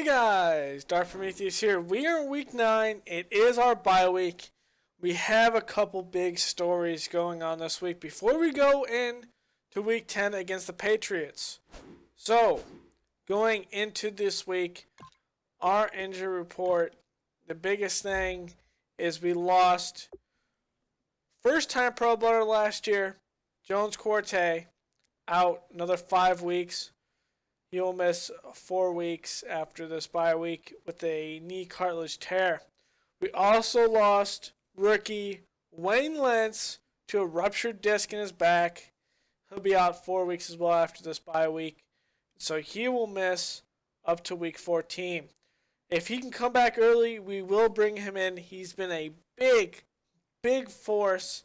Hey guys, Dark Prometheus here. We are in week 9. It is our bye week. We have a couple big stories going on this week before we go in to week 10 against the Patriots. So, going into this week, our injury report, the biggest thing is we lost first-time Pro Bowler last year, Jones Quartet, out another 5 weeks. He will miss 4 weeks after this bye week with a knee cartilage tear. We also lost rookie Wayne Lentz to a ruptured disc in his back. He'll be out 4 weeks as well after this bye week. So he will miss up to week 14. If he can come back early, we will bring him in. He's been a big force.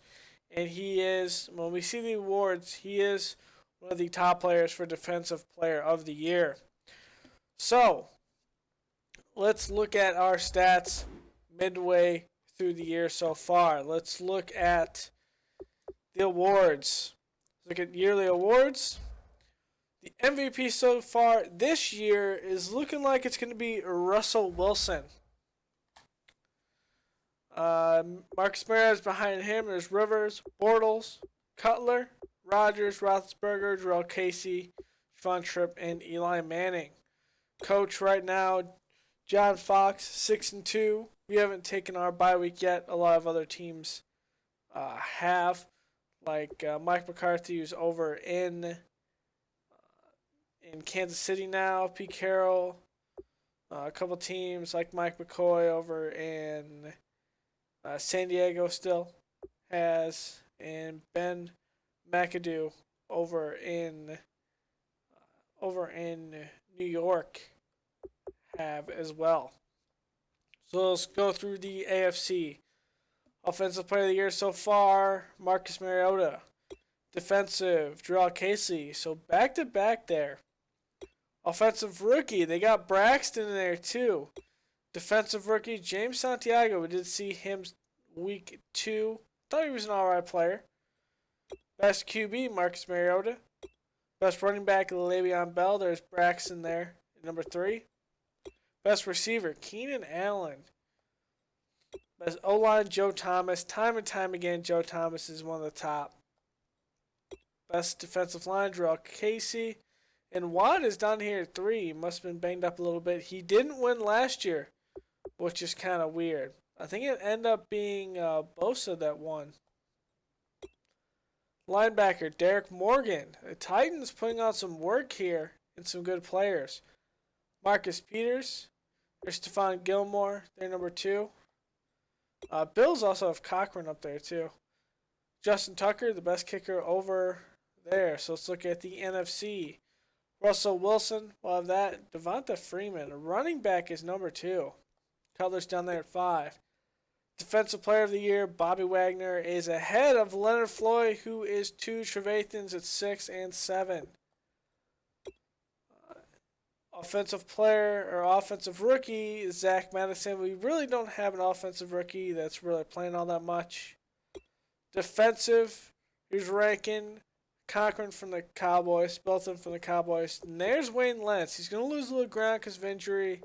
And he is, when we see the awards, he is one of the top players for Defensive Player of the Year. So, let's look at our stats midway through the year so far. Let's look at the awards. Let's look at yearly awards. The MVP so far this year is looking like it's going to be Russell Wilson. Marcus Mariota is behind him. There's Rivers, Bortles, Cutler, Rodgers, Roethlisberger, Jarrell Casey, Javon Tripp, and Eli Manning. Coach right now, John Fox, 6-2. We haven't taken our bye week yet. A lot of other teams have, like Mike McCarthy, who's over in Kansas City now. Pete Carroll, a couple teams like Mike McCoy over in San Diego still has, and Ben McAdoo over in New York have as well. So let's go through the AFC. Offensive Player of the Year so far, Marcus Mariota. Defensive, Jarrell Casey. So back to back there. Offensive Rookie, they got Braxton in there too. Defensive Rookie, James Santiago. We did see him week 2. Thought he was an alright player. Best QB, Marcus Mariota. Best running back, Le'Veon Bell. There's Braxton there, number 3. Best receiver, Keenan Allen. Best O-line, Joe Thomas. Time and time again, Joe Thomas is one of the top. Best defensive line, Jarrell Casey. And Watt is down here at 3. He must have been banged up a little bit. He didn't win last year, which is kind of weird. I think it ended up being Bosa that won. Linebacker, Derek Morgan. The Titans putting on some work here and some good players. Marcus Peters. There's Stephon Gilmore. They're number 2. Bills also have Cochran up there too. Justin Tucker, the best kicker over there. So let's look at the NFC. Russell Wilson, we'll have that. Devonta Freeman. A running back is number 2. Cutler's down there at 5. Defensive Player of the Year, Bobby Wagner, is ahead of Leonard Floyd, who is 2. Trevathan's at 6 and 7. Offensive Player or Offensive Rookie, Zach Madison. We really don't have an offensive rookie that's really playing all that much. Defensive, here's ranking Cochran from the Cowboys, Belton from the Cowboys. And there's Wayne Lentz. He's going to lose a little ground because of injury.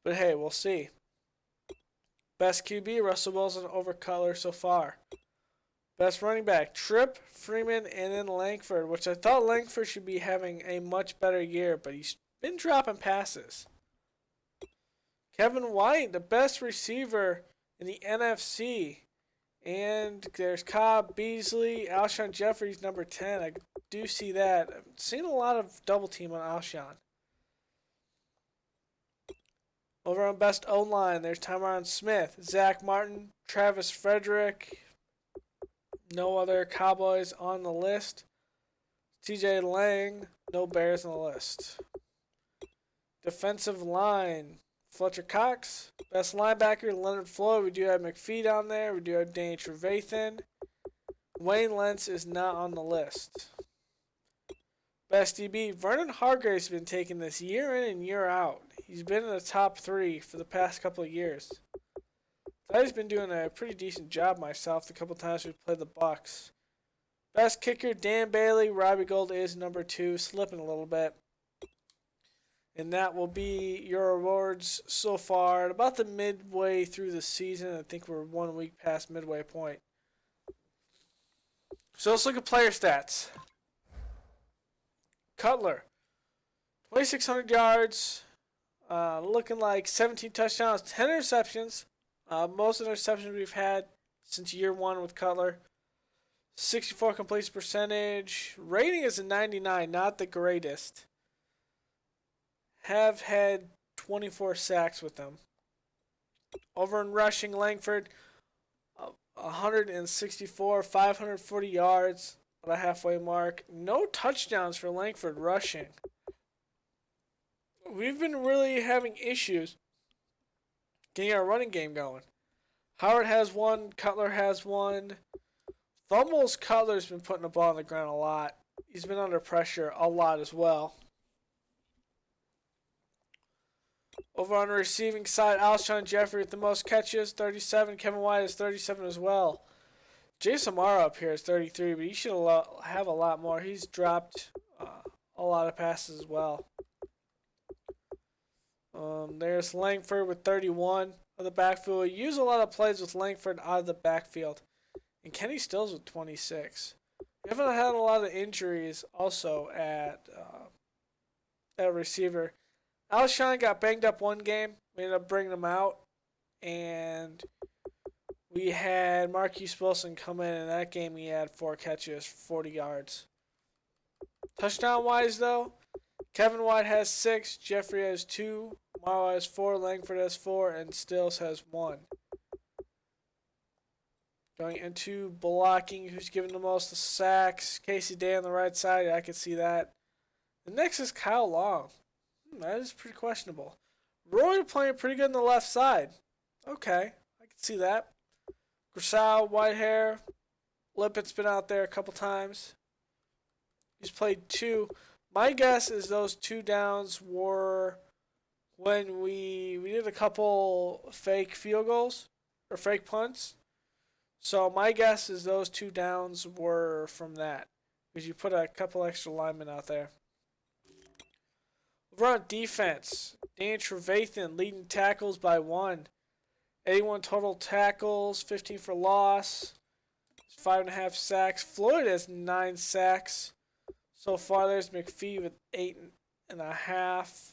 But hey, we'll see. Best QB, Russell Wilson over Cutler so far. Best running back, Tripp, Freeman, and then Langford, which I thought Langford should be having a much better year, but he's been dropping passes. Kevin White, the best receiver in the NFC. And there's Cobb, Beasley, Alshon Jeffries, number 10. I do see that. I've seen a lot of double team on Alshon. Over on Best O-line, there's Tyron Smith, Zach Martin, Travis Frederick. No other Cowboys on the list. TJ Lang, no Bears on the list. Defensive line, Fletcher Cox. Best linebacker, Leonard Floyd. We do have McPhee down there. We do have Danny Trevathan. Wayne Lentz is not on the list. Best DB, Vernon Hargrave's been taking this year in and year out. He's been in the top 3 for the past couple of years. He's been doing a pretty decent job myself the couple times we've played the Bucs. Best kicker, Dan Bailey. Robbie Gold is number 2, slipping a little bit. And that will be your awards so far at about the midway through the season. I think we're 1 week past midway point. So let's look at player stats. Cutler, 2,600 yards, looking like 17 touchdowns, 10 interceptions. Most interceptions we've had since year 1 with Cutler. 64 completion percentage. Rating is a 99, not the greatest. Have had 24 sacks with them. Over in rushing, Langford, 164, 540 yards, about a halfway mark. No touchdowns for Langford rushing. We've been really having issues getting our running game going. Howard has one, Cutler has one. Fumbles, Cutler's been putting the ball on the ground a lot. He's been under pressure a lot as well. Over on the receiving side, Alshon Jeffrey with the most catches, 37. Kevin White has 37 as well. Jace Amaro up here is 33, but he should have a lot more. He's dropped a lot of passes as well. There's Langford with 31 of the backfield. We use a lot of plays with Langford out of the backfield. And Kenny Stills with 26. We haven't had a lot of injuries also at receiver. Alshon got banged up one game. We ended up bringing him out. And we had Marquise Wilson come in that game he had 4 catches, 40 yards. Touchdown-wise, though, Kevin White has 6, Jeffrey has 2, Morrow has 4, Langford has 4, and Stills has 1. Going into blocking, who's given the most sacks? Casey Day on the right side, I could see that. The next is Kyle Long. That is pretty questionable. Roy playing pretty good on the left side. Okay, I can see that. Grasal, Whitehair, Lippett's been out there a couple times. He's played 2. My guess is those 2 downs were when we did a couple fake field goals or fake punts. So my guess is those 2 downs were from that because you put a couple extra linemen out there. Over on defense, Dan Trevathan leading tackles by 1. 81 total tackles, 15 for loss, 5.5 sacks. Floyd has 9 sacks. So far, there's McPhee with 8.5.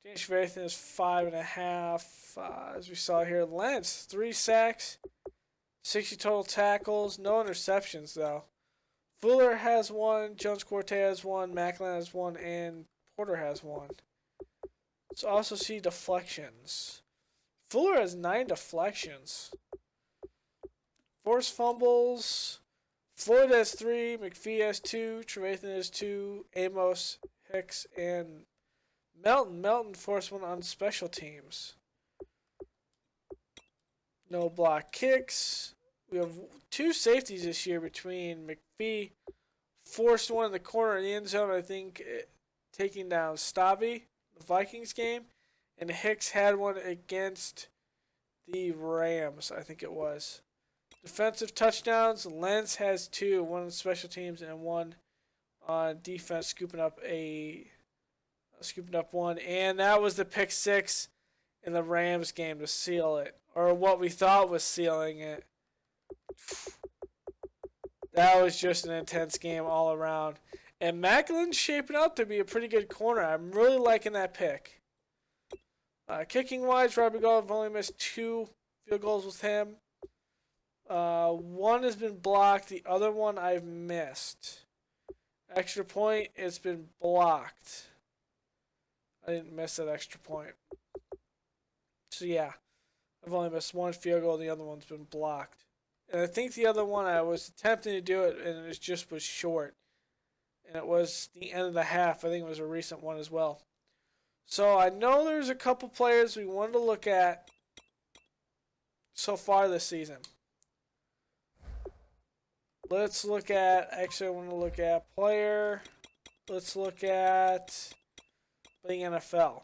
Dan Trevathan is 5.5. As we saw here, Lentz, 3 sacks, 60 total tackles, no interceptions though. Fuller has 1, Jones Corte has 1, Macklin has 1, and Porter has 1. Let's also see deflections. Fuller has 9 deflections. Forced fumbles. Floyd has 3, McPhee has 2, Trevathan has 2, Amos, Hicks, and Melton. Melton forced 1 on special teams. No block kicks. We have 2 safeties this year between McPhee. Forced 1 in the corner in the end zone, I think, taking down Stabby, the Vikings game. And Hicks had 1 against the Rams, I think it was. Defensive touchdowns, Lentz has 2, 1 on special teams and 1 on defense, scooping up 1. And that was the pick 6 in the Rams game to seal it, or what we thought was sealing it. That was just an intense game all around. And Macklin's shaping up to be a pretty good corner. I'm really liking that pick. Kicking-wise, Robbie Gould have only missed 2 field goals with him. 1 has been blocked. The other one I've missed. Extra point, it's been blocked. I didn't miss that extra point. So, yeah. I've only missed 1 field goal. The other one's been blocked. And I think the other one I was attempting to do it, and it just was short. And it was the end of the half. I think it was a recent one as well. So I know there's a couple players we wanted to look at so far this season. Let's look at, actually I want to look at player. Let's look at the NFL.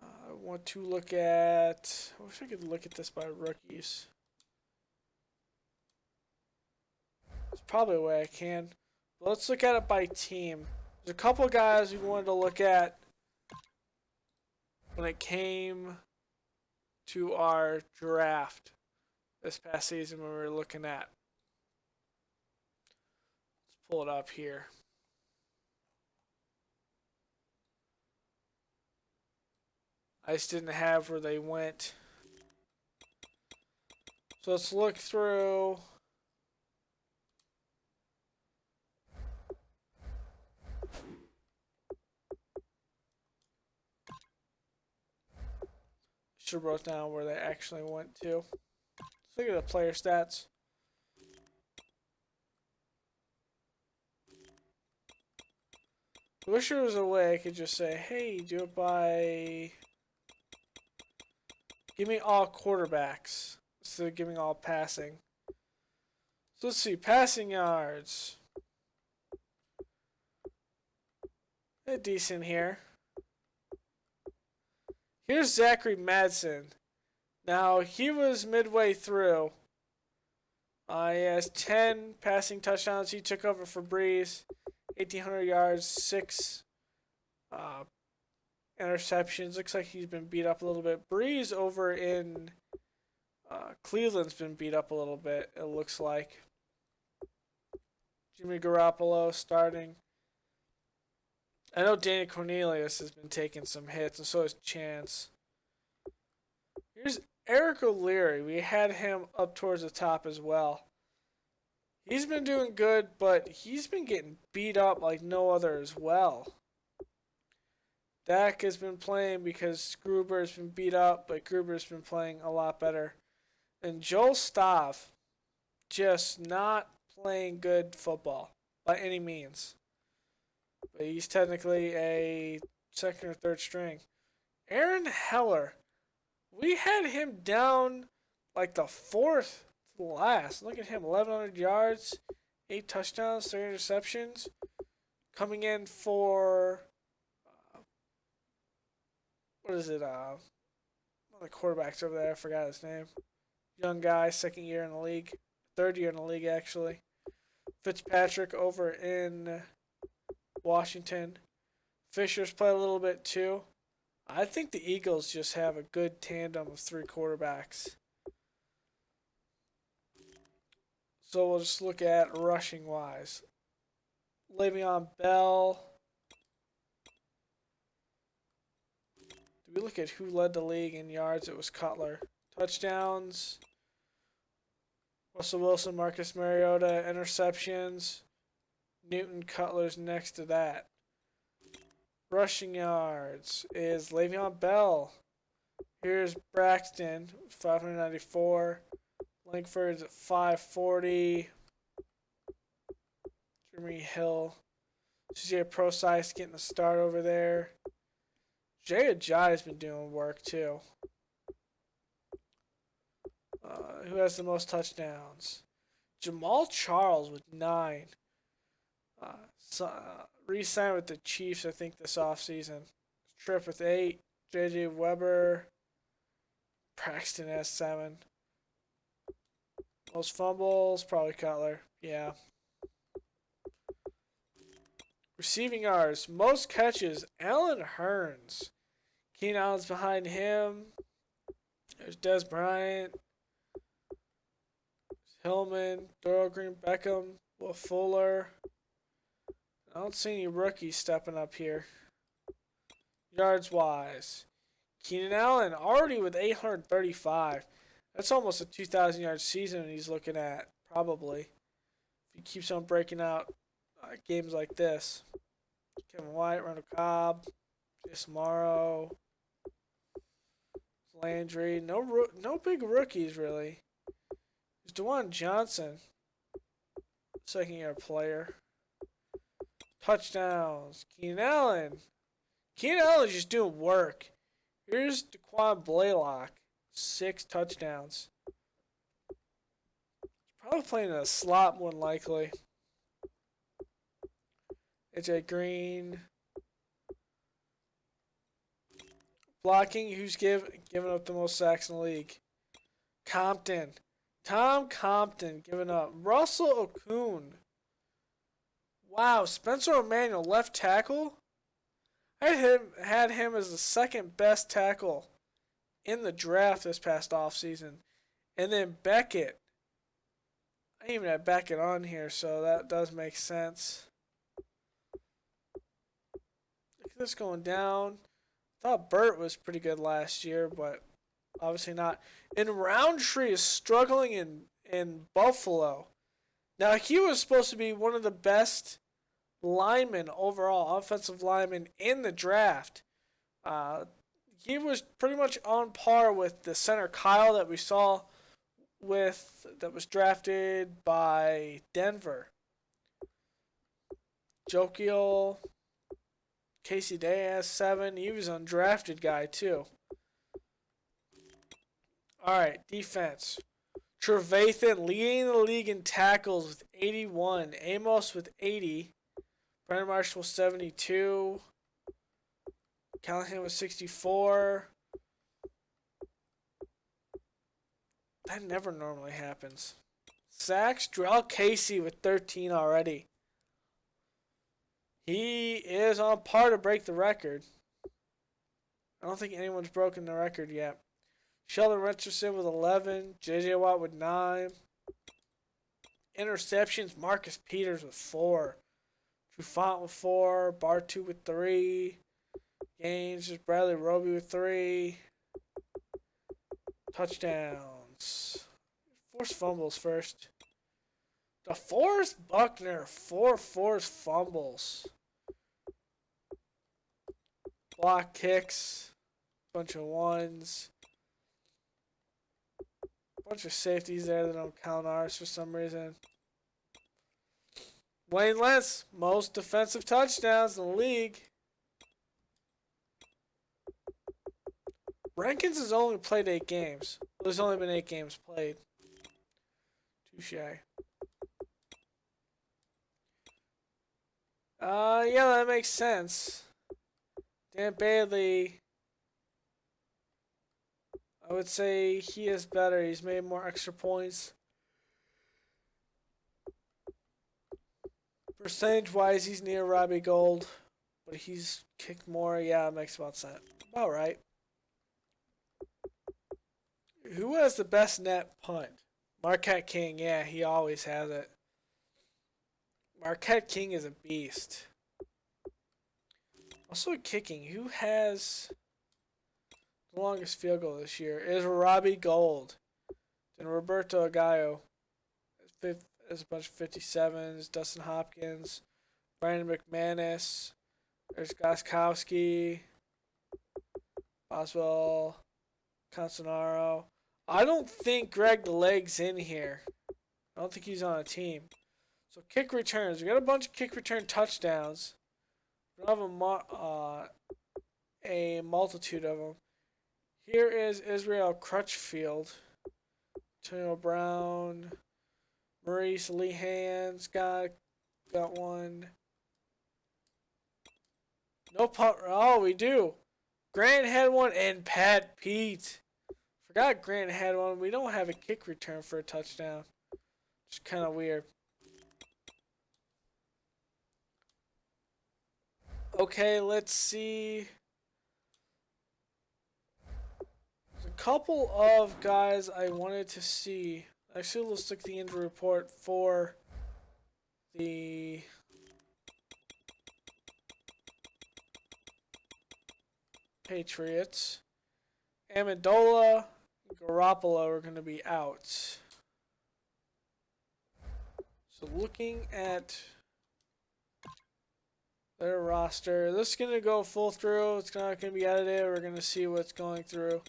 I want to look at, I wish I could look at this by rookies. There's probably a way I can. But let's look at it by team. There's a couple guys we wanted to look at when it came to our draft this past season when we were looking at. Let's pull it up here. I just didn't have where they went. So let's look through. Should have wrote down where they actually went to. Let's look at the player stats. I wish there was a way I could just say, hey, do it by... Give me all quarterbacks instead of giving all passing. So let's see, passing yards. They're decent here. Here's Zachary Madsen. Now, he was midway through. He has 10 passing touchdowns. He took over for Breeze. 1,800 yards, 6 interceptions. Looks like he's been beat up a little bit. Breeze over in Cleveland's been beat up a little bit, it looks like. Jimmy Garoppolo starting. I know Danny Cornelius has been taking some hits, and so has Chance. Here's Eric O'Leary. We had him up towards the top as well. He's been doing good, but he's been getting beat up like no other as well. Dak has been playing because Gruber has been beat up, but Gruber's been playing a lot better. And Joel Staff, just not playing good football by any means. But he's technically a second or third string. Aaron Heller, we had him down like the fourth to last. Look at him, 1,100 yards, 8 touchdowns, 3 interceptions. Coming in for, what is it, one of the quarterbacks over there, I forgot his name. Young guy, second year in the league. Third year in the league, actually. Fitzpatrick over in Washington. Fisher's played a little bit too. I think the Eagles just have a good tandem of 3 quarterbacks. So we'll just look at rushing wise. Le'Veon Bell. Did we look at who led the league in yards? It was Cutler. Touchdowns. Russell Wilson, Marcus Mariota, interceptions. Newton, Cutler's next to that. Rushing yards is Le'Veon Bell. Here's Braxton, 594. Langford's at 540. Jeremy Hill. CJ Procise getting the start over there. Jay Ajayi's been doing work too. Who has the most touchdowns? Jamal Charles with 9. Re-signed with the Chiefs, I think, this offseason. Tripp with 8. J.J. Weber. Braxton has 7. Most fumbles, probably Cutler. Yeah. Receiving yards. Most catches, Allen Hurns. Keenan Allen's behind him. There's Des Bryant. Hillman, Darrell Green, Beckham, Will Fuller. I don't see any rookies stepping up here. Yards wise. Keenan Allen already with 835. That's almost a 2,000 yard season he's looking at, probably. If he keeps on breaking out games like this. Kevin White, Randall Cobb, Jace Amaro, Landry. No big rookies, really. There's DeJuan Johnson, second year player. Touchdowns. Keenan Allen. Keenan Allen's just doing work. Here's Daquan Blaylock. 6 touchdowns. He's probably playing in a slot more than likely. AJ Green. Blocking. Who's giving up the most sacks in the league? Compton. Tom Compton giving up. Russell Okung. Wow, Spencer Emanuel, left tackle? I had him as the second best tackle in the draft this past offseason. And then Beckett. I didn't even have Beckett on here, so that does make sense. Look at this going down. I thought Burt was pretty good last year, but obviously not. And Roundtree is struggling in Buffalo. Now, he was supposed to be one of the best linemen overall, offensive linemen in the draft. He was pretty much on par with the center Kyle that we saw that was drafted by Denver. Jokiel, Casey Diaz, 7. He was an undrafted guy, too. Alright, defense. Trevathan leading the league in tackles with 81. Amos with 80. Brandon Marshall 72. Callahan with 64. That never normally happens. Sacks, Drell Casey with 13 already. He is on par to break the record. I don't think anyone's broken the record yet. Sheldon Richardson with 11. J.J. Watt with 9. Interceptions, Marcus Peters with 4. Trufant with 4. Bartu with 3. Gaines, just Bradley Roby with 3. Touchdowns. Forced fumbles first. DeForest Buckner, 4 forced fumbles. Block kicks. Bunch of 1s. Bunch of safeties there that don't count ours for some reason. Wayne Lentz, most defensive touchdowns in the league. Rankins has only played 8 games. Well, there's only been 8 games played. Touche. Yeah, that makes sense. Dan Bailey, I would say he is better. He's made more extra points. Percentage-wise, he's near Robbie Gould, but he's kicked more. Yeah, it makes about sense. About right. Who has the best net punt? Marquette King. Yeah, he always has it. Marquette King is a beast. Also kicking. Who has the longest field goal this year? It is Robbie Gould. Then Roberto Aguayo is a bunch of 57s. Dustin Hopkins. Brandon McManus. There's Goskowski. Boswell. Cancelaro. I don't think Greg the Leg's in here. I don't think he's on a team. So kick returns. We got a bunch of kick return touchdowns. We don't have a multitude of them. Here is Israel Crutchfield. Antonio Brown. Maurice Lehan's got one. No punt. Oh, we do. Grant had one and Pat Pete. Forgot Grant had one. We don't have a kick return for a touchdown. It's kind of weird. Okay, let's see. There's a couple of guys I wanted to see. Actually, let's look at the injury report for the Patriots. Amendola, Garoppolo are going to be out. So looking at their roster, this is going to go full through. It's not going to be edited. We're going to see what's going through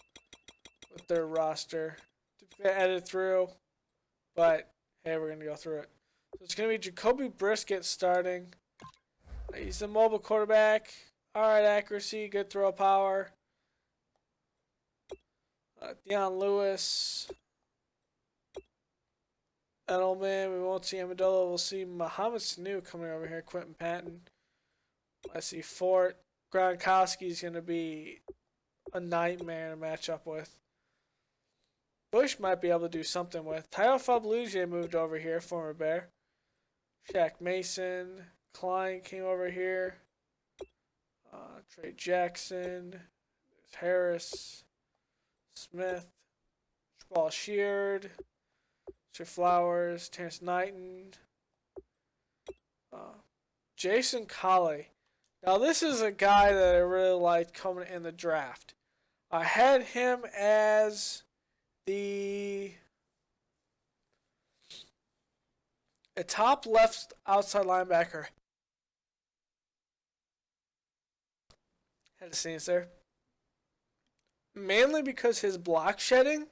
with their roster. Typically edit through, but hey, we're going to go through it. So it's going to be Jacoby Brisket starting. He's the mobile quarterback. Alright, accuracy, good throw power. Deion Lewis. Edelman, we won't see Amendola. We'll see Muhammad Sanu coming over here. Quentin Patton. I see Fort. Gronkowski's going to be a nightmare to match up with. Bush might be able to do something with. Tayo Faluja moved over here, former Bear. Shaq Mason. Klein came over here. Trey Jackson. There's Harris. Smith. Ball Sheard. Trey Flowers. Terrence Knighton. Jason Colley. Now, this is a guy that I really liked coming in the draft. I had him as a top left outside linebacker. Had to see there. Mainly because his block shedding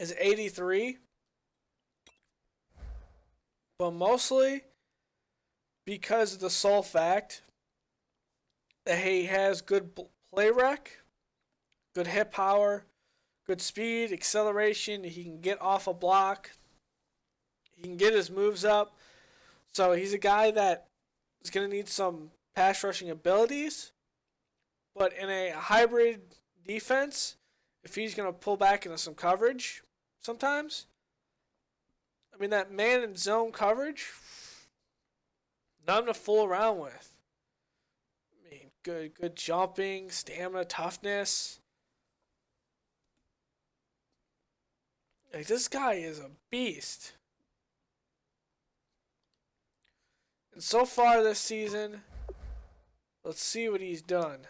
is 83. But mostly because of the sole fact that he has good play rec, good hit power, good speed, acceleration. He can get off a block. He can get his moves up. So he's a guy that is going to need some pass rushing abilities. But in a hybrid defense, if he's going to pull back into some coverage sometimes, I mean, that man and zone coverage, nothing to fool around with. I mean, good jumping, stamina, toughness. Like, this guy is a beast. And so far this season, let's see what he's done.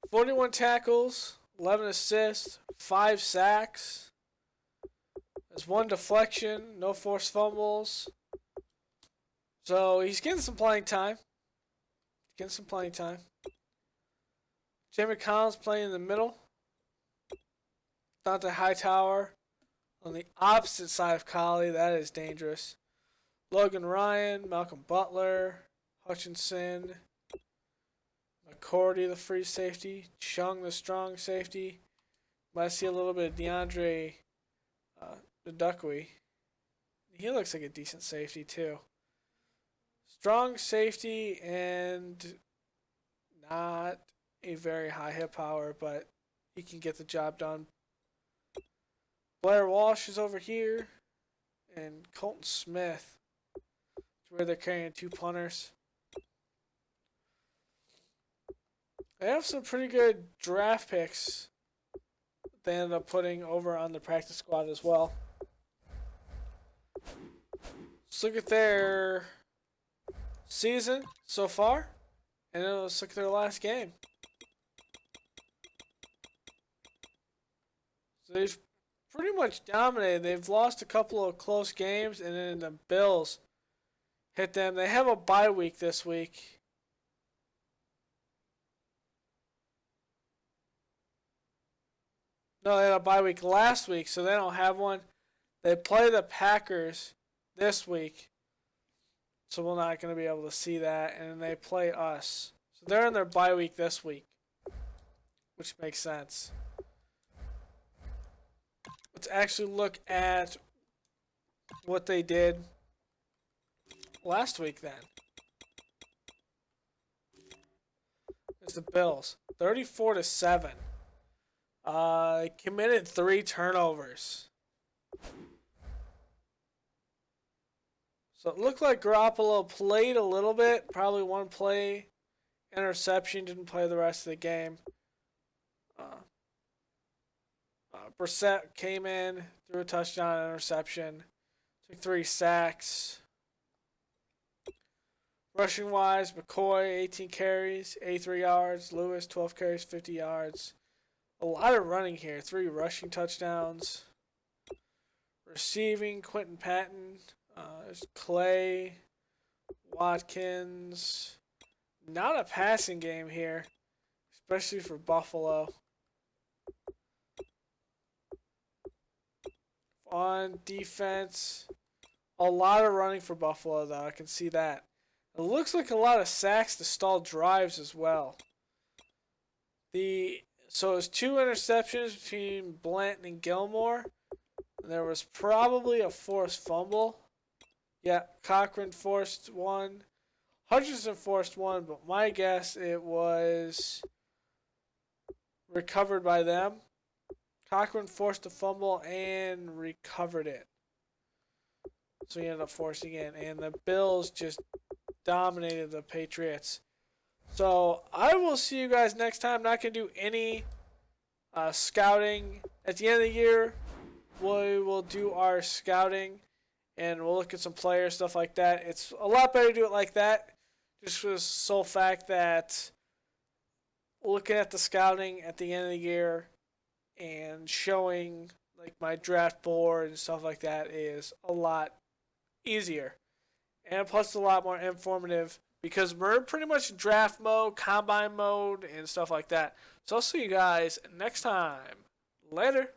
41 tackles, 11 assists, 5 sacks. There's 1 deflection, no forced fumbles. So he's getting some playing time. Jamie Collins playing in the middle. Dante Hightower on the opposite side of Colley. That is dangerous. Logan Ryan, Malcolm Butler, Hutchinson, McCourty, the free safety, Chung, the strong safety. Might see a little bit of DeAndre Ndukwe. He looks like a decent safety too. Strong safety and not a very high hit power, but he can get the job done. Blair Walsh is over here, and Colton Smith. It's where they're carrying 2 punters. They have some pretty good draft picks they ended up putting over on the practice squad as well. Let's look at their season so far, and then let's look at their last game. So they've pretty much dominated. They've lost a couple of close games, and then the Bills hit them. They have a bye week this week. No, they had a bye week last week, so they don't have one. They play the Packers this week, so we're not going to be able to see that. And then they play us. So they're in their bye week this week, which makes sense. Let's actually look at what they did last week then. It's the Bills. 34-7. Committed 3 turnovers. So it looked like Garoppolo played a little bit. Probably 1 play. Interception. Didn't play the rest of the game. Brissett came in. Threw a touchdown, interception. Took 3 sacks. Rushing wise, McCoy, 18 carries, 83 yards. Lewis, 12 carries, 50 yards. A lot of running here. 3 rushing touchdowns. Receiving, Quentin Patton. There's Clay. Watkins. Not a passing game here, especially for Buffalo. On defense, a lot of running for Buffalo, though. I can see that. It looks like a lot of sacks to stall drives as well. So it was 2 interceptions between Blanton and Gilmore. And there was probably a forced fumble. Yeah, Cochran forced 1. Hutchinson forced 1, but my guess it was recovered by them. Cochran forced a fumble and recovered it. So he ended up forcing it, and the Bills just dominated the Patriots. So I will see you guys next time. Not going to do any scouting. At the end of the year, we will do our scouting, and we'll look at some players, stuff like that. It's a lot better to do it like that, just for the sole fact that looking at the scouting at the end of the year and showing like my draft board and stuff like that is a lot easier. And plus a lot more informative because we're pretty much draft mode, combine mode, and stuff like that. So I'll see you guys next time. Later.